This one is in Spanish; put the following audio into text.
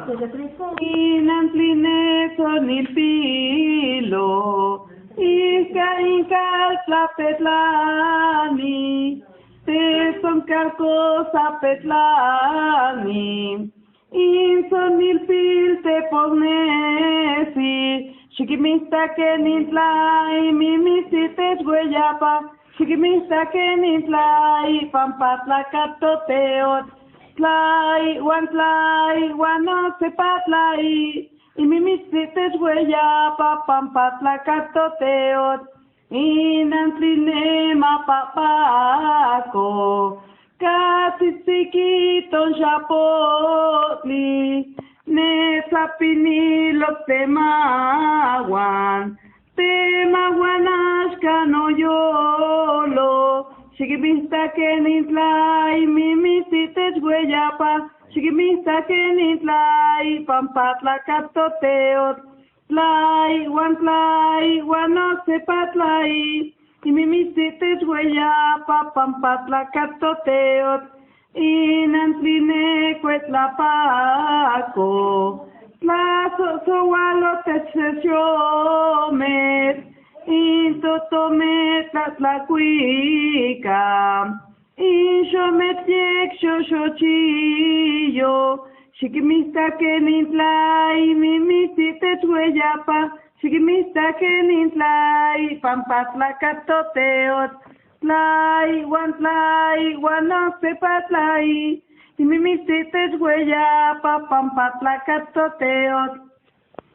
Inantline sonilpilo, inkal tlapetlani, te son calcosa petlani, insonilpil te pognesi, chiquimista que nintlai, mimisi te guayapa, chiquimista que nintlai, pampatla catoteot, tlai, wan no sepatlai, y mimisi te guayapa, pampatla catoteot, inantlinema papaco, casi chiquito chapotli, netlapinilo temaguan ashka no yolo, chiquimista que nitlai, mimisi te guayapa, chiquimista que nitlai, pampatla catoteot, tlai, wan no sepatlai, y mimisi te guayapa, pampatla catoteot, inantline cuetlapaco, tlazo sowalo techexomet, intotomet tlatlacuica, inxometyec xoxochillo, xiquimista que nintlai, mimisi techueyapa, xiquimista que nintlai, pampatla catoteot, tlai, wan no sepatlai, y mimisi techueyapa, pampatla catoteot,